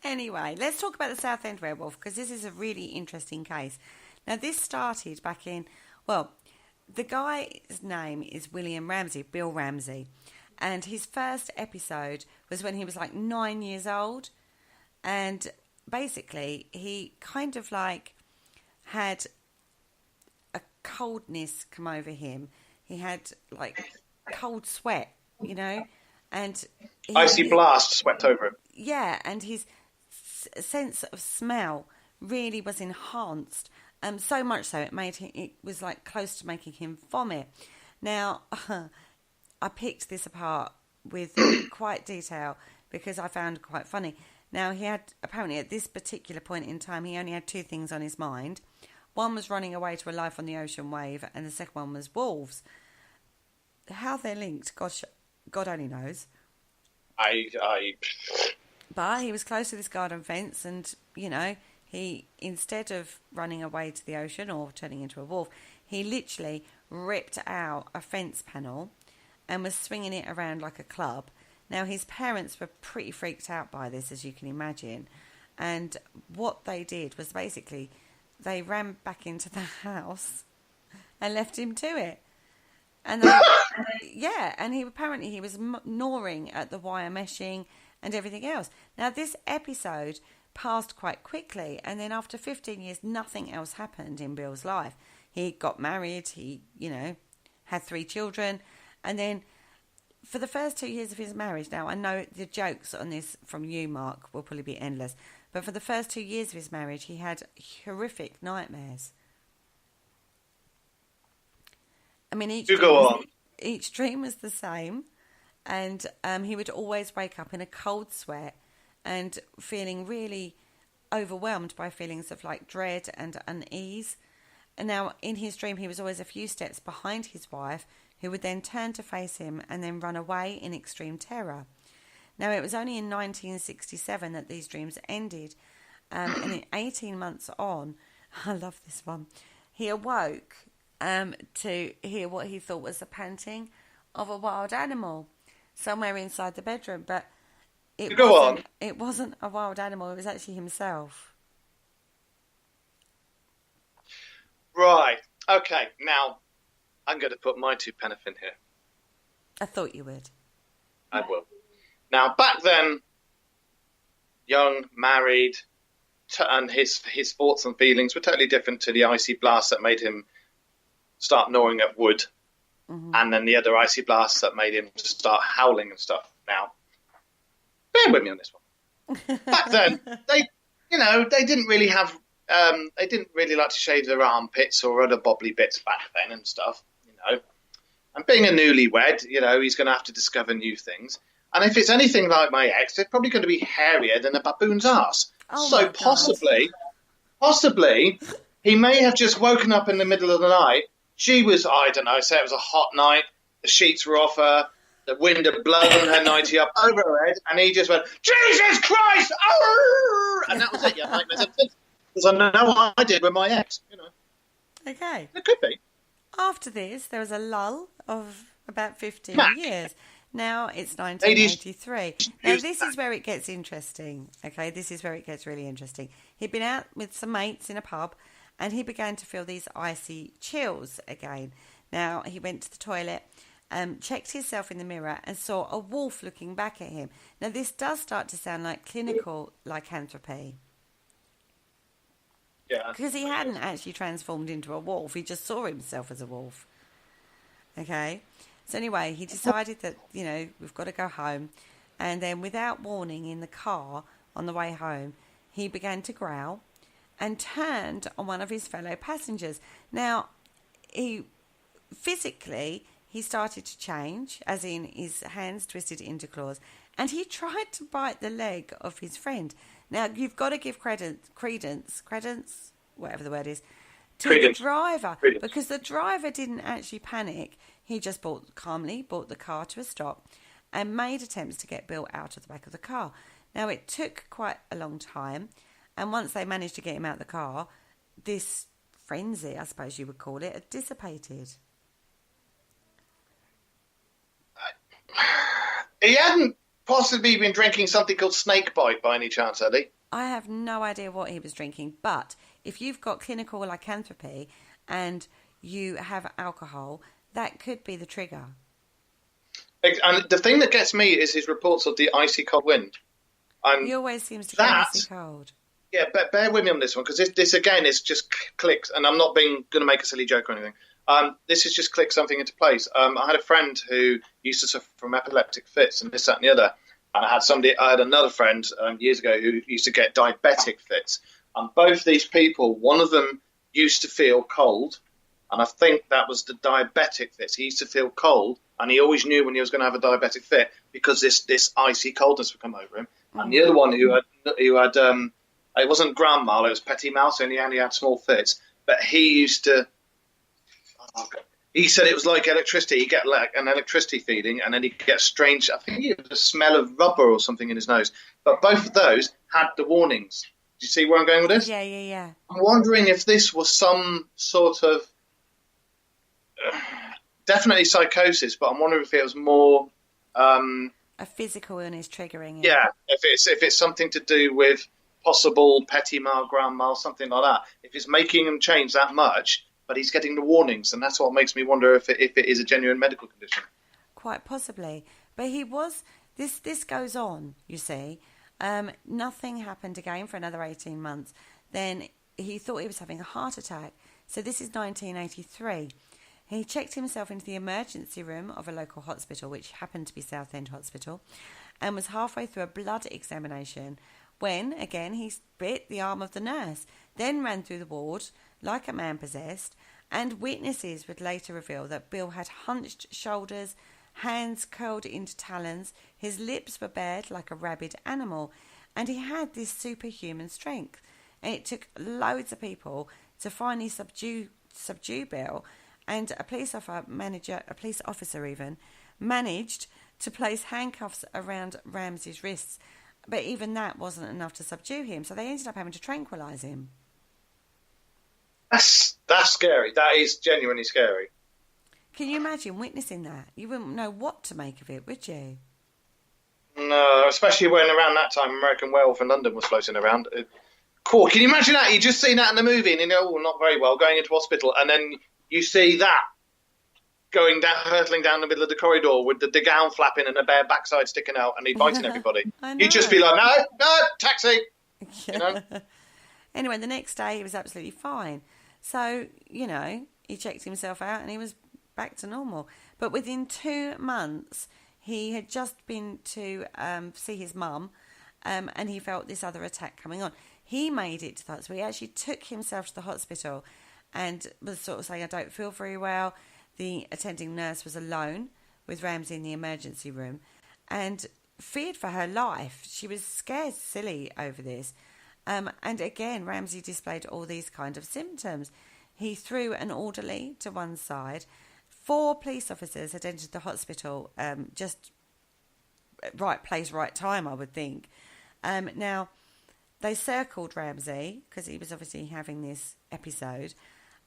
Anyway, let's talk about the Southend werewolf, because this is a really interesting case. Now, this started back in, the guy's name is Bill Ramsey, and his first episode was when he was like 9 years old, and basically he kind of like had a coldness come over him. He had like cold sweat, and icy blast swept over him. Yeah, and his sense of smell really was enhanced. So much so it was like close to making him vomit. Now, I picked this apart with quite detail because I found it quite funny. Now, he had, apparently at this particular point in time, he only had two things on his mind. One was running away to a life on the ocean wave, and the second one was wolves. How they're linked, God only knows. But he was close to this garden fence, and, you know, he, instead of running away to the ocean or turning into a wolf, he literally ripped out a fence panel and was swinging it around like a club. Now, his parents were pretty freaked out by this, as you can imagine. And what they did was basically they ran back into the house and left him to it. And they, yeah, and he was gnawing at the wire meshing and everything else. Now, this episode passed quite quickly, and then after 15 years, nothing else happened in Bill's life. He got married, he, you know, had 3 children, and then for the first 2 years of his marriage, now I know the jokes on this from you, Mark, will probably be endless, but for the first 2 years of his marriage, he had horrific nightmares. I mean, each dream was the same, and he would always wake up in a cold sweat and feeling really overwhelmed by feelings of like dread and unease. And now in his dream, he was always a few steps behind his wife, who would then turn to face him and then run away in extreme terror. Now, it was only in 1967 that these dreams ended. And in 18 months on, I love this one, he awoke to hear what he thought was the panting of a wild animal somewhere inside the bedroom. But it wasn't a wild animal, it was actually himself. Right. Okay. Now, I'm going to put my 2 pence in here. I thought you would. I will. Now, back then, young, married, and his thoughts and feelings were totally different to the icy blast that made him start gnawing at wood, and then the other icy blasts that made him start howling and stuff. Now, bear with me on this one. Back then, they didn't really have. They didn't really like to shave their armpits or other bobbly bits back then and stuff, you know. And being a newlywed, you know, he's going to have to discover new things. And if it's anything like my ex, they're probably going to be hairier than a baboon's ass. Oh, so possibly, he may have just woken up in the middle of the night. She was, I don't know, say it was a hot night. The sheets were off her. The wind had blown her nightie up over her head. And he just went, Jesus Christ! Arr! And that was it. Yeah, nightmares ever since. Because I know what I did with my ex, you know. Okay. It could be. After this, there was a lull of about 15 years. Now it's 1983. Now this is where it gets interesting. Okay, this is where it gets really interesting. He'd been out with some mates in a pub, and he began to feel these icy chills again. Now he went to the toilet, checked himself in the mirror, and saw a wolf looking back at him. Now this does start to sound like clinical lycanthropy. Yeah. Because he hadn't actually transformed into a wolf. He just saw himself as a wolf. Okay. So anyway, he decided that, you know, we've got to go home. And then without warning, in the car on the way home, he began to growl and turned on one of his fellow passengers. Now, he started to change, as in his hands twisted into claws, and he tried to bite the leg of his friend. Now, you've got to give credence, whatever the word is, to the driver, because the driver didn't actually panic. He just calmly brought the car to a stop and made attempts to get Bill out of the back of the car. Now, it took quite a long time, and once they managed to get him out of the car, this frenzy, I suppose you would call it, had dissipated. He hadn't possibly been drinking something called snakebite by any chance, had he? I have no idea what he was drinking, but if you've got clinical lycanthropy and you have alcohol, that could be the trigger. And the thing that gets me is his reports of the icy cold wind. He always seems to get icy cold. Yeah, but bear with me on this one, because this again is just clicked, and I'm not going to make a silly joke or anything. This has just clicked something into place. I had a friend who used to suffer from epileptic fits and this, that, and the other. and I had another friend years ago who used to get diabetic fits. And both these people, one of them used to feel cold, and I think that was the diabetic fits. He used to feel cold, and he always knew when he was going to have a diabetic fit because this icy coldness would come over him. And the other one who had it wasn't grand mal, it was petit mal, so he only had small fits. But he used to. He said it was like electricity. He'd get like an electricity feeding, and then he'd get strange. I think it was a smell of rubber or something in his nose. But both of those had the warnings. Do you see where I'm going with this? Yeah. I'm wondering if this was some sort of definitely psychosis, but I'm wondering if it was more a physical illness triggering it. Yeah, if it's something to do with possible petit mal, grand mal, something like that. If it's making him change that much, but he's getting the warnings, and that's what makes me wonder if it is a genuine medical condition. Quite possibly, but he was. This goes on. You see. Nothing happened again for another 18 months. Then he thought he was having a heart attack. So this is 1983. He checked himself into the emergency room of a local hospital, which happened to be Southend Hospital, and was halfway through a blood examination when, again, he bit the arm of the nurse, then ran through the ward like a man possessed, and witnesses would later reveal that Bill had hunched shoulders, hands curled into talons, his lips were bared like a rabid animal, and he had this superhuman strength. And it took loads of people to finally subdue Bill, and a police officer even, managed to place handcuffs around Ramsey's wrists, but even that wasn't enough to subdue him, so they ended up having to tranquilise him. That's scary. That is genuinely scary. Can you imagine witnessing that? You wouldn't know what to make of it, would you? No, especially when around that time American Werewolf in London was floating around. Cool. Can you imagine that? You just seen that in the movie and you know, not very well, going into hospital, and then you see that going down, hurtling down the middle of the corridor with the gown flapping and a bare backside sticking out, and he biting everybody. You'd just be like, no, taxi. You know? Anyway, the next day he was absolutely fine. So, you know, he checked himself out and he was back to normal. But within 2 months, he had just been to see his mum, and he felt this other attack coming on. He made it to that, so he actually took himself to the hospital and was sort of saying, I don't feel very well. The attending nurse was alone with Ramsey in the emergency room and feared for her life. She was scared silly over this. And again, Ramsey displayed all these kind of symptoms. He threw an orderly to one side. 4 police officers had entered the hospital, just right place, right time, I would think. Now, they circled Ramsey because he was obviously having this episode,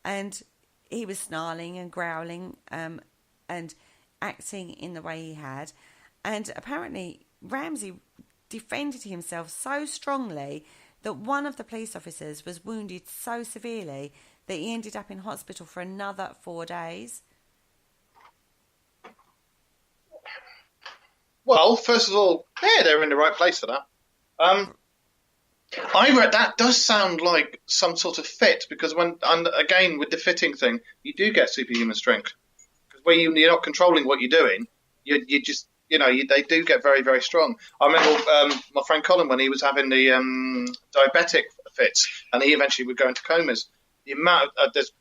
and he was snarling and growling and acting in the way he had. And apparently, Ramsey defended himself so strongly that one of the police officers was wounded so severely that he ended up in hospital for another 4 days. Well, first of all, yeah, they're in the right place for that. I read that does sound like some sort of fit, because and again with the fitting thing, you do get superhuman strength, because where you're not controlling what you're doing, you just they do get very, very strong. I remember my friend Colin, when he was having the diabetic fits, and he eventually would go into comas. The amount of times,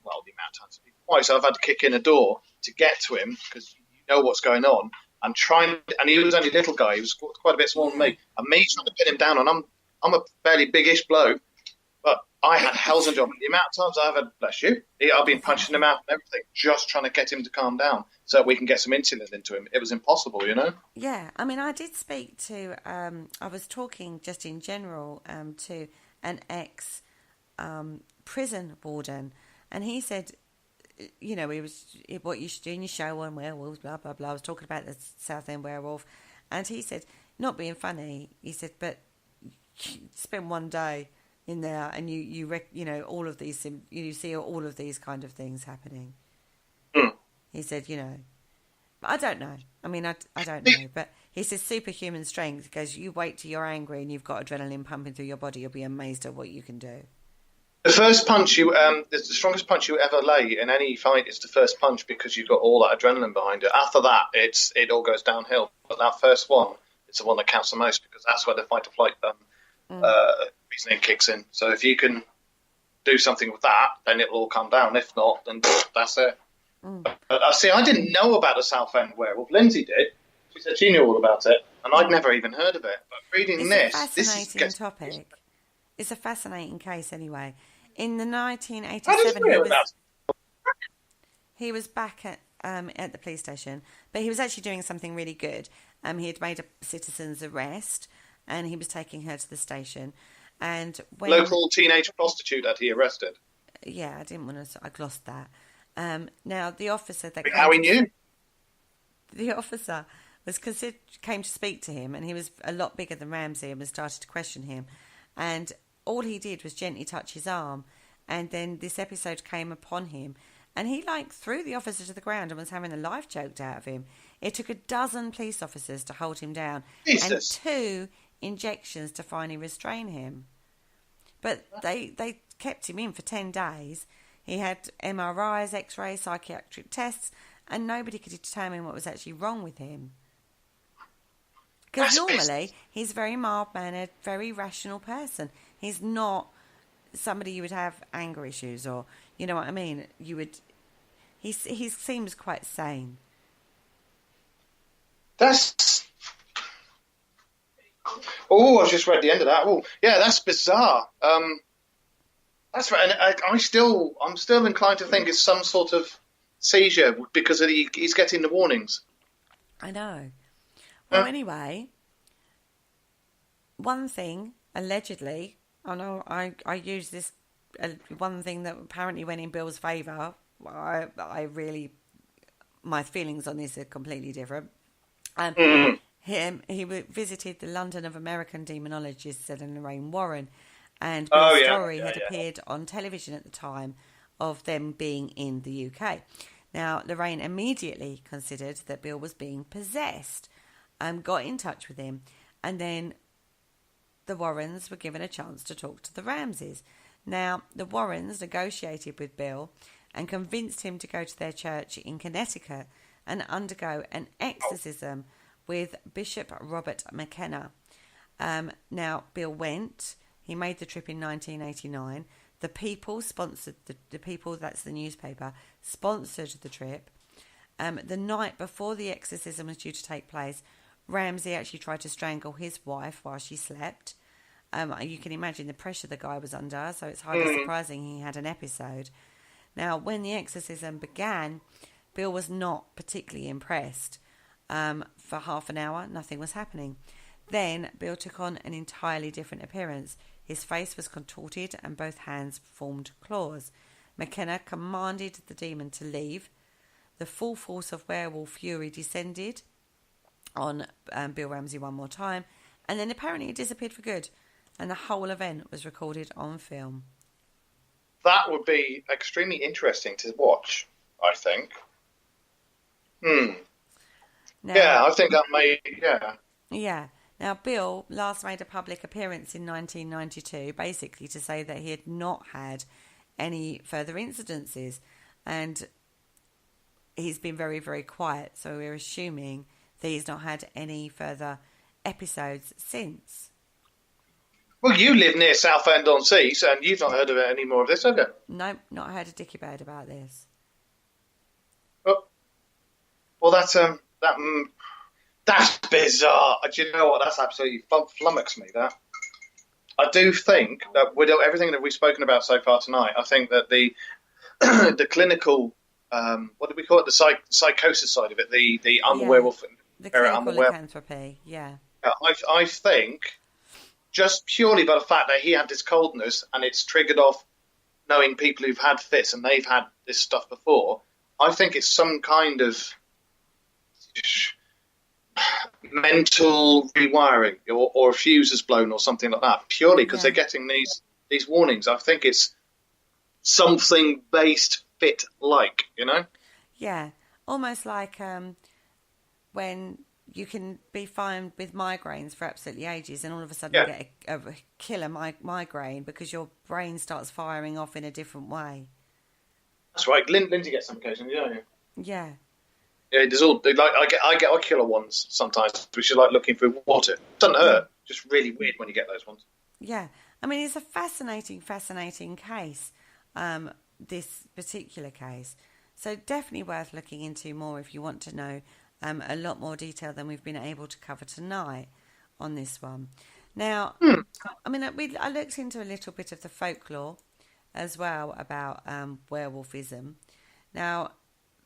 twice I've had to kick in a door to get to him, because you know what's going on, and he was only a little guy, he was quite a bit smaller than me, and me trying to pin him down, and I'm a fairly biggish bloke, but I had hell's a job. The amount of times I've had, bless you, I've been punching him out and everything, just trying to get him to calm down so that we can get some insulin into him. It was impossible, you know? Yeah, I mean, I did speak to, I was talking just in general to an ex-prison warden, and he said, you know, what you should do in your show on werewolves, blah, blah, blah. I was talking about the Southend werewolf, and he said, not being funny, he said, but spend 1 day in there and you all of these, you see all of these kind of things happening. He said, you know, I don't know. I mean, I don't know, but he says superhuman strength, because you wait till you're angry and you've got adrenaline pumping through your body, you'll be amazed at what you can do. The first punch the strongest punch you ever lay in any fight is the first punch, because you've got all that adrenaline behind it. After that, it all goes downhill. But that first one is the one that counts the most, because that's where the fight or flight reasoning kicks in. So if you can do something with that, then it'll all calm down. If not, then that's it. But I didn't know about the Southend werewolf. Lindsay did. She said she knew all about it, and I'd never even heard of it. But reading It's this a fascinating is topic. It's a fascinating case, anyway. In the How did you 1987, hear about it? he was back at the police station, but he was actually doing something really good. He had made a citizen's arrest, and he was taking her to the station. And when Local teenage prostitute that he arrested. yeah, I didn't want to. I glossed that. Now the officer that How he knew? the officer came to speak to him, and he was a lot bigger than Ramsey, and started to question him. And all he did was gently touch his arm, and then this episode came upon him, and he threw the officer to the ground and was having the life choked out of him. It took 12 police officers to hold him down, Jesus. and 2 injections to finally restrain him. But they kept him in for 10 days. He had MRIs, X-rays, psychiatric tests, and nobody could determine what was actually wrong with him. Because normally he's a very mild-mannered, very rational person. He's not somebody you would have anger issues, or you know what I mean. He seems quite sane. That's. Oh, I've just read the end of that. Oh, yeah, that's bizarre. That's right. And I'm still inclined to think it's some sort of seizure because he's getting the warnings. I know. Well, anyway, one thing, allegedly, I know I use this, one thing that apparently went in Bill's favour. I really, my feelings on this are completely different. He visited the London of American demonologist Ed and Lorraine Warren, and Bill's story had appeared on television at the time of them being in the UK. Now, Lorraine immediately considered that Bill was being possessed, got in touch with him, and then the Warrens were given a chance to talk to the Ramseys. Now, the Warrens negotiated with Bill and convinced him to go to their church in Connecticut and undergo an exorcism with Bishop Robert McKenna. Now, Bill went. He made the trip in 1989. The People sponsored the People, that's the newspaper, sponsored the trip. The night before the exorcism was due to take place, Ramsey actually tried to strangle his wife while she slept. You can imagine the pressure the guy was under, so it's hardly surprising he had an episode. Now, when the exorcism began, Bill was not particularly impressed. For half an hour, nothing was happening. Then, Bill took on an entirely different appearance. His face was contorted and both hands formed claws. McKenna commanded the demon to leave. The full force of werewolf fury descended on Bill Ramsey one more time, and then apparently it disappeared for good, and the whole event was recorded on film. That would be extremely interesting to watch, I think. Now, Yeah, I think that may... Yeah. Yeah. Now, Bill last made a public appearance in 1992, basically to say that he had not had any further incidences, and he's been very, very quiet, so we're assuming that he's not had any further episodes since. Well, you live near Southend-on-Sea, and you've not heard of any more of this, have you? Nope, not heard a dicky bird about this. Oh. Well, that's bizarre. Do you know what? That's absolutely flummoxed me, that. I do think that with everything that we've spoken about so far tonight, I think that the the clinical, what do we call it, the psychosis side of it, the werewolf, the clinical lycanthropy, yeah. I think just purely by the fact that he had this coldness and it's triggered off knowing people who've had fits and they've had this stuff before, I think it's some kind of mental rewiring or a fuse is blown or something like that, purely because they're getting these warnings. I think it's something based fit like, you know? Yeah. Almost like when you can be fine with migraines for absolutely ages and all of a sudden get a killer migraine because your brain starts firing off in a different way. That's right. Lindsay gets some occasionally, don't you? Yeah. Yeah, there's all like I get ocular ones sometimes, which is like looking through water. It doesn't hurt. Just really weird when you get those ones. Yeah, I mean, it's a fascinating case, this particular case. So definitely worth looking into more if you want to know a lot more detail than we've been able to cover tonight on this one. Now, I mean, I looked into a little bit of the folklore as well about werewolfism. Now,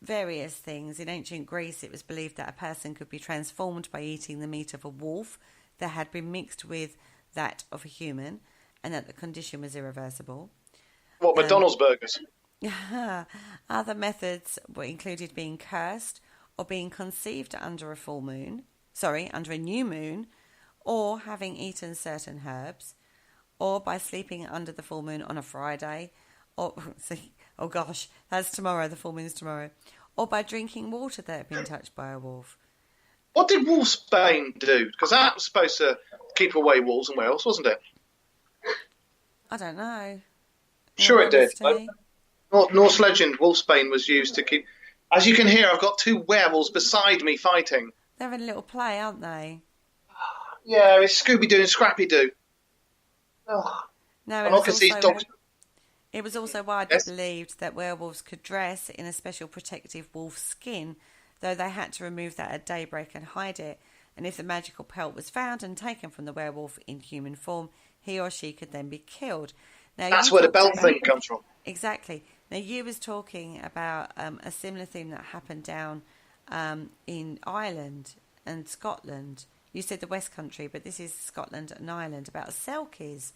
various things. In ancient Greece, it was believed that a person could be transformed by eating the meat of a wolf that had been mixed with that of a human, and that the condition was irreversible. What, McDonald's burgers? Other methods were included being cursed or being conceived under a new moon, or having eaten certain herbs, or by sleeping under the full moon on a Friday, or oh gosh, that's tomorrow, the full moon's tomorrow, or by drinking water that had been touched by a wolf. What did wolfsbane do? Because that was supposed to keep away wolves and werewolves, wasn't it? I don't know. Sure it did. Honesty. Norse legend, wolfsbane was used to keep... As you can hear, I've got two werewolves beside me fighting. They're in a little play, aren't they? Yeah, it's Scooby-Doo and Scrappy-Doo. Oh. No, it was also widely believed that werewolves could dress in a special protective wolf skin, though they had to remove that at daybreak and hide it. And if the magical pelt was found and taken from the werewolf in human form, he or she could then be killed. Now, that's where the belt thing comes from. Exactly. Now, you was talking about a similar thing that happened down in Ireland and Scotland. You said the West Country, but this is Scotland and Ireland, about selkies.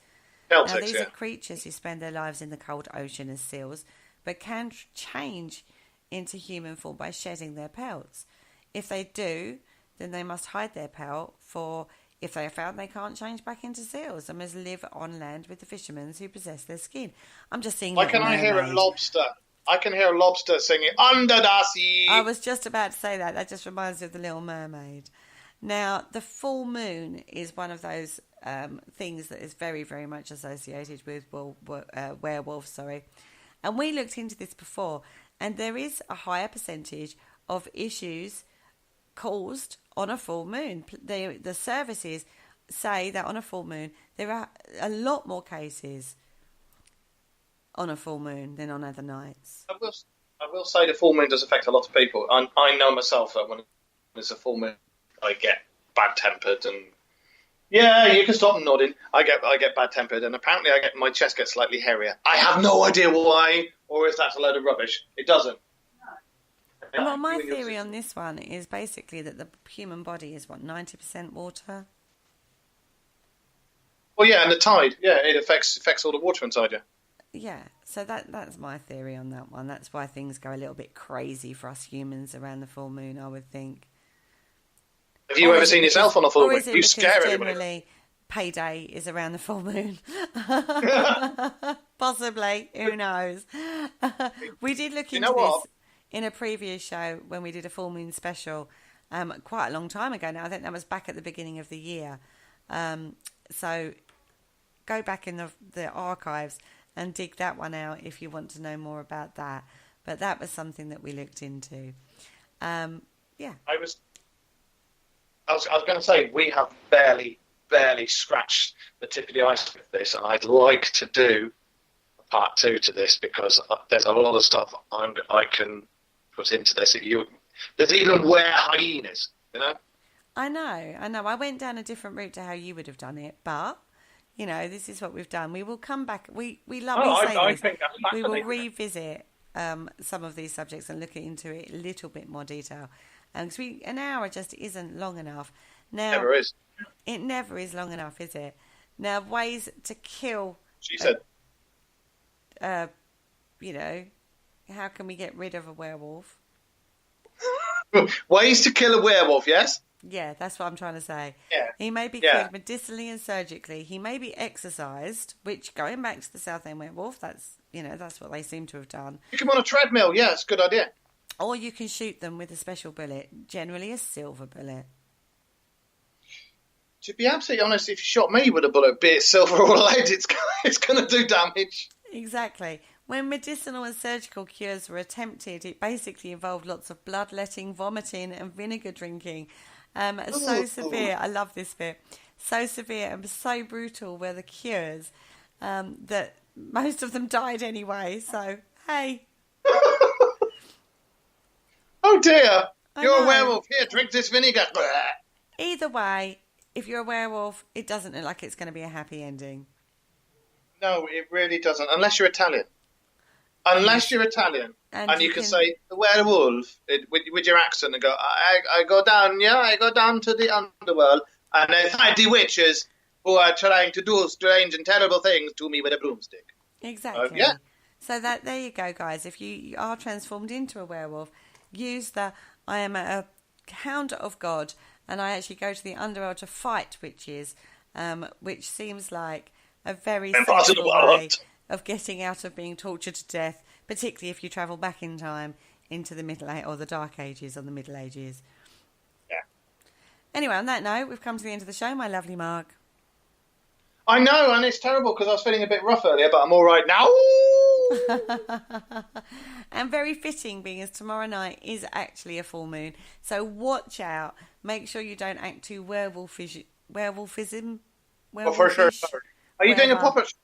Now, these are creatures who spend their lives in the cold ocean as seals, but can change into human form by shedding their pelts. If they do, then they must hide their pelt, for if they are found, they can't change back into seals and must live on land with the fishermen who possess their skin. I'm just seeing. Why can I hear a lobster? I can hear a lobster singing under the sea. I was just about to say that. That just reminds me of the Little Mermaid. Now, the full moon is one of those things that is very, very much associated with werewolves. And we looked into this before, and there is a higher percentage of issues caused on a full moon. The services say that on a full moon, there are a lot more cases on a full moon than on other nights. I will say the full moon does affect a lot of people. I know myself that when it's a full moon, I get bad-tempered, and yeah, you can stop nodding. I get bad-tempered, and apparently my chest gets slightly hairier. I have no idea why, or if that's a load of rubbish. It doesn't. Well, my theory on this one is basically that the human body is 90% water. Well, yeah, and the tide, it affects all the water inside you. Yeah, so that's my theory on that one. That's why things go a little bit crazy for us humans around the full moon, I would think. Have you ever seen yourself on a full moon? You scare everybody. Generally, payday is around the full moon. Possibly, who knows? We did look into this in a previous show when we did a full moon special quite a long time ago now. I think that was back at the beginning of the year. So go back in the archives and dig that one out if you want to know more about that. But that was something that we looked into. Yeah. I was going to say, we have barely scratched the tip of the iceberg of this, and I'd like to do a part 2 to this, because there's a lot of stuff I can put into this. There's even hyenas, you know? I know. I went down a different route to how you would have done it, but, this is what we've done. We will come back. We love I think that's we will revisit some of these subjects and look into it a little bit more detail. Because an hour just isn't long enough. Now, never is. It never is long enough, is it? Now, ways to kill. She said. How can we get rid of a werewolf? Ways to kill a werewolf, yes? Yeah, that's what I'm trying to say. Yeah. He may be killed medicinally and surgically. He may be exorcised, which, going back to the South End werewolf, that's what they seem to have done. You come on a treadmill, yeah, it's a good idea. Or you can shoot them with a special bullet, generally a silver bullet. To be absolutely honest, if you shot me with a bullet, be it silver or lead, it's going to do damage. Exactly. When medicinal and surgical cures were attempted, it basically involved lots of bloodletting, vomiting, and vinegar drinking. So severe, I love this bit, so severe and so brutal were the cures that most of them died anyway. So, hey. Oh dear, you're a werewolf. Here, drink this vinegar. Either way, if you're a werewolf, it doesn't look like it's going to be a happy ending. No, it really doesn't, unless you're Italian. Unless you're Italian, and you can say the werewolf with your accent and go, I go down, I go down to the underworld, and I find the witches who are trying to do strange and terrible things to me with a broomstick. Exactly. So there you go, guys. If you are transformed into a werewolf, use the I am a hound of God, and I actually go to the underworld to fight witches, which seems like a very sensible way of getting out of being tortured to death, particularly if you travel back in time into the the Dark Ages or the Middle Ages. Yeah. Anyway, on that note, we've come to the end of the show, my lovely Mark. I know, and it's terrible because I was feeling a bit rough earlier, but I'm all right now. And very fitting, being as tomorrow night is actually a full moon. So watch out. Make sure you don't act too werewolfism. Well, for sure. Are you doing a puppet show?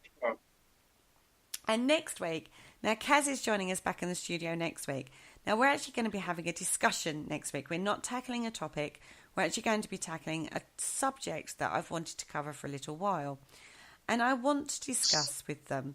And next week, now Kaz is joining us back in the studio next week. Now we're actually going to be having a discussion next week. We're not tackling a topic. We're actually going to be tackling a subject that I've wanted to cover for a little while. And I want to discuss with them,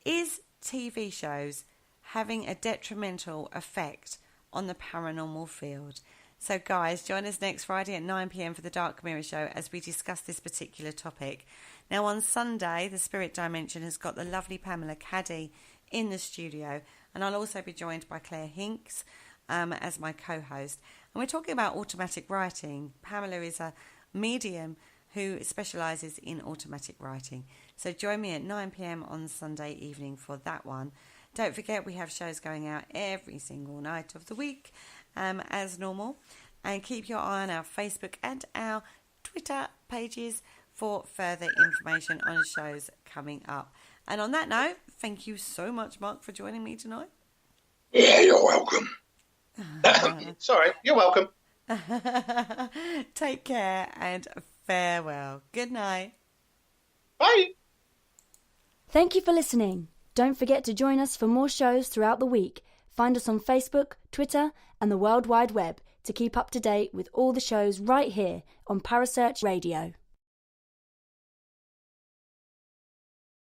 is TV shows having a detrimental effect on the paranormal field? So guys, join us next Friday at 9 p.m. for the Dark Mirror Show as we discuss this particular topic. Now on Sunday, the Spirit Dimension has got the lovely Pamela Caddy in the studio, and I'll also be joined by Claire Hinks as my co-host. And we're talking about automatic writing. Pamela is a medium who specialises in automatic writing. So join me at 9 p.m. on Sunday evening for that one. Don't forget, we have shows going out every single night of the week as normal. And keep your eye on our Facebook and our Twitter pages for further information on shows coming up. And on that note, thank you so much, Mark, for joining me tonight. Yeah, you're welcome. Sorry, you're welcome. Take care and farewell. Good night. Bye. Thank you for listening. Don't forget to join us for more shows throughout the week. Find us on Facebook, Twitter, and the World Wide Web to keep up to date with all the shows right here on Parasearch Radio.